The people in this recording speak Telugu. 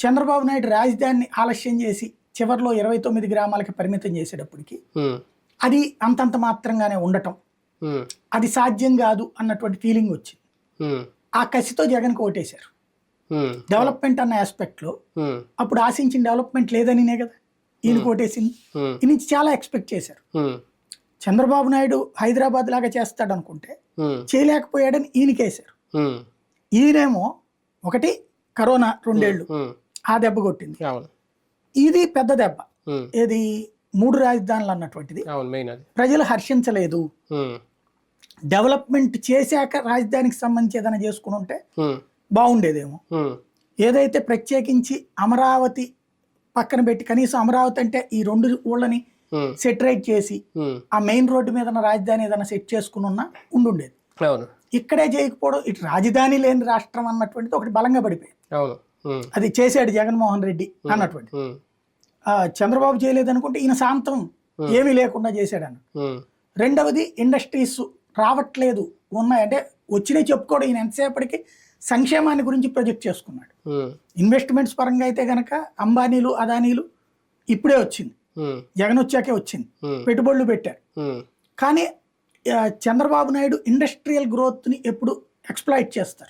చంద్రబాబు నాయుడు రాజధానిని ఆలస్యం చేసి చివరిలో 29 గ్రామాలకి పరిమితం చేసేటప్పటికి అది అంతంత మాత్రంగానే ఉండటం, అది సాధ్యం కాదు అన్నటువంటి ఫీలింగ్ వచ్చింది. ఆ కసితో జగన్కి ఓటేశారు. డెవలప్మెంట్ అన్న ఆస్పెక్ట్ లో అప్పుడు ఆశించిన డెవలప్మెంట్ లేదనినే కదా ఈయనకు ఓటేసింది. ఈ నుంచి చాలా ఎక్స్పెక్ట్ చేశారు. చంద్రబాబు నాయుడు హైదరాబాద్ లాగా చేస్తాడు అనుకుంటే చేయలేకపోయాడని ఈయనకేశారు. ఈయనేమో ఒకటి కరోనా 2 ఏళ్ళు ఆ దెబ్బ కొట్టింది. ఇది పెద్ద దెబ్బ. ఏది 3 రాజధానులు అన్నటువంటిది ప్రజలు హర్షించలేదు. డెవలప్మెంట్ చేశాక రాజధానికి సంబంధించి ఏదైనా చేసుకుని ఉంటే బాగుండేదేమో. ఏదైతే ప్రత్యేకించి అమరావతి పక్కన పెట్టి కనీసం అమరావతి అంటే ఈ 2 ఊళ్ళని సెటరేట్ చేసి ఆ మెయిన్ రోడ్డు మీద రాజధాని ఏదైనా సెట్ చేసుకుని ఉన్నా ఉండుండేది. ఇక్కడే చేయకపోవడం, ఇటు రాజధాని లేని రాష్ట్రం అన్నటువంటిది ఒకటి బలంగా పడిపోయింది. అది చేశాడు జగన్మోహన్ రెడ్డి అన్నటువంటి. చంద్రబాబు చేయలేదు అనుకుంటే ఈయన శాంతం ఏమీ లేకుండా చేశాడు అన్న. రెండవది ఇండస్ట్రీస్ రావట్లేదు, ఉన్నాయంటే వచ్చినాయి చెప్పుకోవడం. ఈయన ఎంతసేపటికి సంక్షేమాన్ని గురించి ప్రొజెక్ట్ చేసుకున్నాడు. ఇన్వెస్ట్మెంట్స్ పరంగా అయితే గనక అంబానీలు అదానీలు ఇప్పుడే వచ్చింది, జగన్ వచ్చాకే వచ్చింది, పెట్టుబడులు పెట్టారు. కానీ చంద్రబాబు నాయుడు ఇండస్ట్రియల్ గ్రోత్ని ఎప్పుడు ఎక్స్ప్లాయిట్ చేస్తారు.